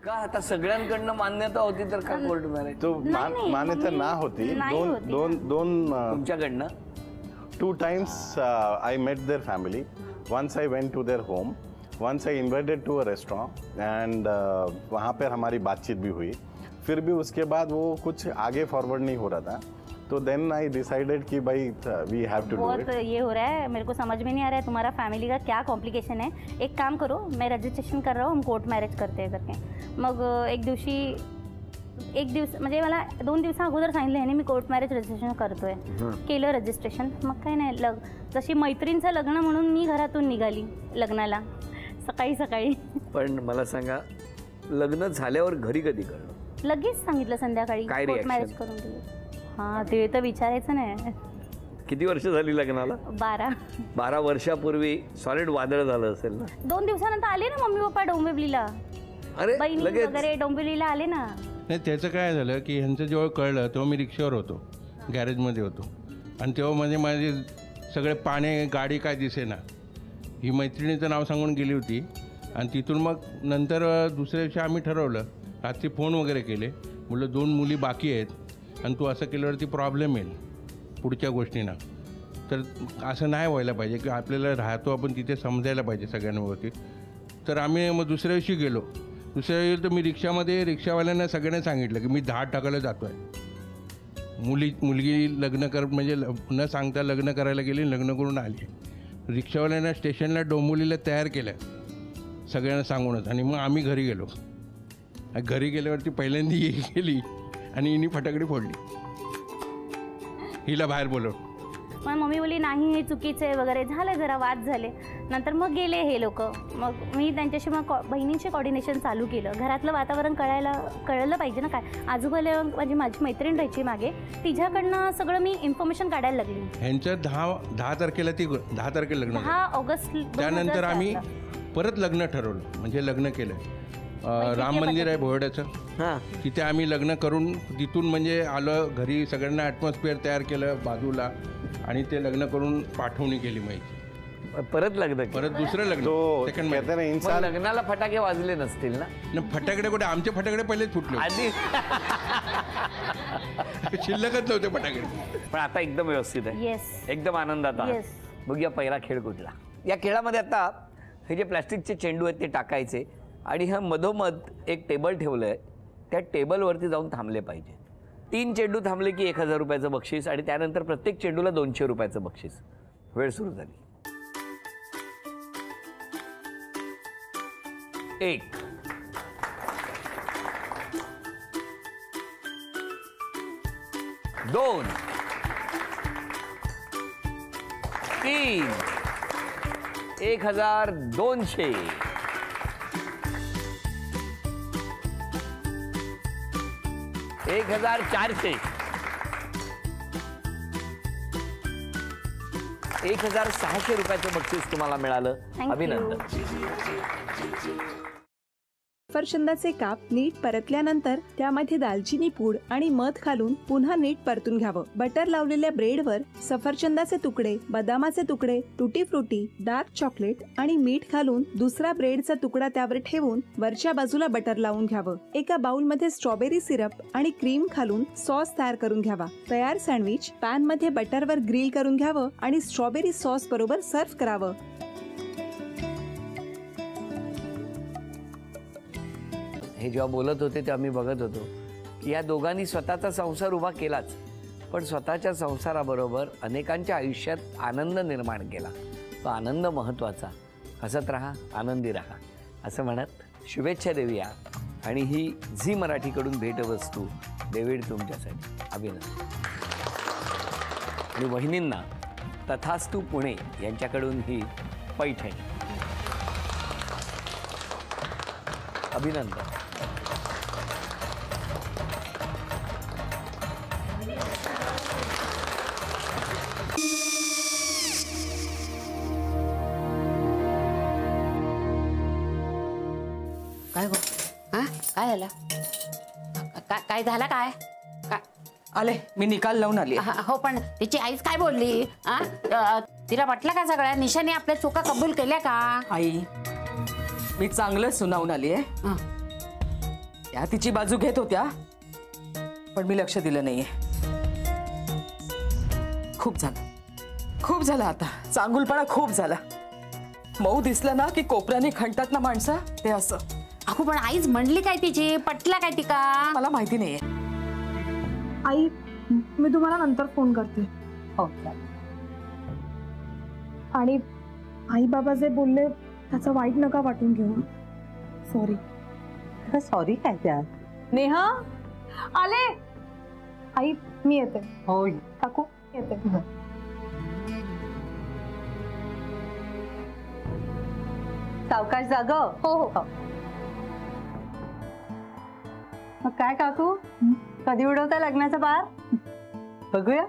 का आता सगळ्यांकडनं मान्यता होती तर का कोर्ट मॅरेज? तो मान्यता ना होती. दोन तुमच्याकडनं 2 times I met their family. Once I went to their home. Once I invited to a restaurant and वहाँ पर हमारी बातचीत भी हुई. फिर भी उसके बाद वो कुछ आगे फॉरवर्ड नहीं हो रहा था. तो देन आई डिसाइडेड कि भाई we have to do it. बहुत ये हो रहा है, मेरे को समझ में नहीं आ रहा है तुम्हारा फॅमिली का क्या कॉम्प्लिकेशन है. एक काम करो, मैं रजिस्ट्रेशन कर रहा हूँ, हम कोर्ट मॅरेज करते हैं करके. मग एक दिवस म्हणजे मला 2 दिवसा अगोदर सांगितलं ह्याने मी कोर्ट मॅरेज रजिस्ट्रेशन करतोय. केलं रजिस्ट्रेशन. मग काय नाही, जशी मैत्रीणचं लग्न म्हणून मी घरातून निघाली लग्नाला सकाळी सकाळी. पण मला सांगा, लग्न झाल्यावर घरी कधी कळलं? लगेच सांगितलं संध्याकाळी कोर्ट मॅरेज करून दिली. हां, ते तर विचारायचं नाही. किती वर्ष झाली लग्नाला? 12 वर्षापूर्वी सॉलिड वादळ झालं असेल ना? 2 दिवसानंतर आले ना मम्मी पप्पा डोंबिवलीला. अरे बहिणी वगैरे डोंबिवलीला आले ना. नाही, त्याचं काय झालं की ह्यांचं जेव्हा कळलं तेव्हा मी रिक्षावर होतो, गॅरेजमध्ये होतो. आणि तेव्हा म्हणजे माझे सगळे पाने गाडी काय दिसेना. ही मैत्रिणीचं नाव सांगून गेली होती. आणि तिथून मग नंतर दुसऱ्या दिवशी आम्ही ठरवलं, रात्री फोन वगैरे केले, म्हटलं 2 मुली बाकी आहेत आणि तू असं केल्यावरती प्रॉब्लेम येईल पुढच्या गोष्टींना. तर असं नाही व्हायला पाहिजे की आपल्याला राहतो आपण तिथे समजायला पाहिजे सगळ्यांवरती. तर आम्ही मग दुसऱ्या दिवशी गेलो. दुसऱ्या दिवशी तर मी रिक्षामध्ये रिक्षावाल्यांना सगळ्यांना सांगितलं की मी 10 टाकायला जातो आहे. मुलगी लग्न कर म्हणजे न सांगता लग्न करायला गेली, लग्न करून आली. रिक्षावाल्यांना स्टेशनला डोंबिवलीला तयार केलं सगळ्यांना सांगूनच. आणि मग आम्ही घरी गेलो. घरी गेल्यावरती पहिल्यांदा ही गेली आणि हिने फटाकडी फोडली. हिला बाहेर बोलवलं. मग मम्मी बोलली नाही हे चुकीचं आहे वगैरे, झालं जरा वाद झाले. नंतर मग गेले हे लोक. मग मी त्यांच्याशी मग बहिणींशी कॉर्डिनेशन चालू केलं. घरातलं वातावरण कळलं पाहिजे ना. काय आजूबाजूला माझी मैत्रीण राहायची मागे, तिच्याकडनं सगळं मी इन्फॉर्मेशन काढायला लागली. ह्यांचं 10 तारखेला 10 तारखेला लग्न. 10 ऑगस्ट. त्यानंतर आम्ही परत लग्न ठरवलं, म्हणजे लग्न केलं. राम मंदिर आहे भोयड्याचं, तिथे आम्ही लग्न करून तिथून म्हणजे आलं घरी. सगळ्यांना ॲटमॉस्फिअर तयार केलं बाजूला आणि ते लग्न करून पाठवणी केली माहिती. परत लग्न, परत दुसरं लग्न. लग्नाला फटाके वाजले नसतील ना? फटाकडे कुठे, आमचे फटाकडे पहिलेच फुटले आधी. शिल्लकच नव्हते फटाकडे. पण आता एकदम व्यवस्थित आहे, एकदम आनंदात आहे. बघूया पहिला खेळ कुठला. या खेळामध्ये आता हे जे प्लॅस्टिकचे चेंडू आहेत ते टाकायचे आणि हा मधोमध एक टेबल ठेवलं आहे, त्या टेबलवरती जाऊन थांबले पाहिजे. 3 चेंडू थांबले की 1000 रुपयाचं बक्षीस आणि त्यानंतर प्रत्येक चेंडूला 200 रुपयाचं बक्षीस. वेळ सुरू झाली. 1 2 3 1200 1400 1600 रुपयाचं बक्षीस तुम्हाला मिळालं. अभिनंदन. सफरचंदाचे काप नीट परतल्यानंतर त्यामध्ये दालचिनी पूड आणि मध घालून पुन्हा नीट परतून घ्यावं. बटर लावलेल्या ब्रेडवर सफरचंदाचे तुकडे, बदामाचे तुकडे, टुटी फ्रुटी, डार्क चॉकलेट आणि मीठ घालून दुसरा ब्रेडचा तुकडा त्यावर ठेवून वरच्या बाजूला बटर लावून घ्यावं. एका बाउलमध्ये स्ट्रॉबेरी सिरप आणि क्रीम घालून सॉस तयार करून घ्यावा. तयार सँडविच पॅन मध्ये बटरवर ग्रिल करून घ्यावं आणि स्ट्रॉबेरी सॉस बरोबर सर्व्ह करावं. हे जेव्हा बोलत होते तेव्हा मी बघत होतो की या दोघांनी स्वतःचा संसार उभा केलाच, पण स्वतःच्या संसाराबरोबर अनेकांच्या आयुष्यात आनंद निर्माण केला. तो आनंद महत्त्वाचा. हसत राहा, आनंदी राहा असं म्हणत शुभेच्छा देऊया. आणि ही झी मराठीकडून भेटवस्तू डेव्हिड तुमच्यासाठी. अभिनंदन. आणि वहिनींना तथास्तू पुणे यांच्याकडून ही पैठणी. अभिनंदन. काय गो? काय झालं? काय झालं? काय आले मी निकाल लावून आली. हो, पण तिची आईच काय बोलली? तिला म्हटलं का सगळ्या निशाने आपल्या चुका कबूल केल्या का? आई मी चांगलं सुनावून आली आहे. त्या तिची बाजू घेत होत्या, पण मी लक्ष दिलं नाहीये. खूप झालं आता. चांगुलपणा खूप झाला. मऊ दिसलं ना की कोपऱ्याने खणतात ना माणसं, ते असं. अगो पण आईच म्हणली काय तिची, पटला काय तिका? मला माहिती नाहीये. आई, मी तुम्हाला नंतर फोन करते. हो. आणि आई बाबा जे बोलले त्याचं वाईट नका वाटून घेऊ. सॉरी. सॉरी काय त्या? नेहा आले. आई मी येते. होय काकू येते. सावकाश जाग. हो हो. मग काय काकू, कधी उडवता लग्नाचा बार? बघूया.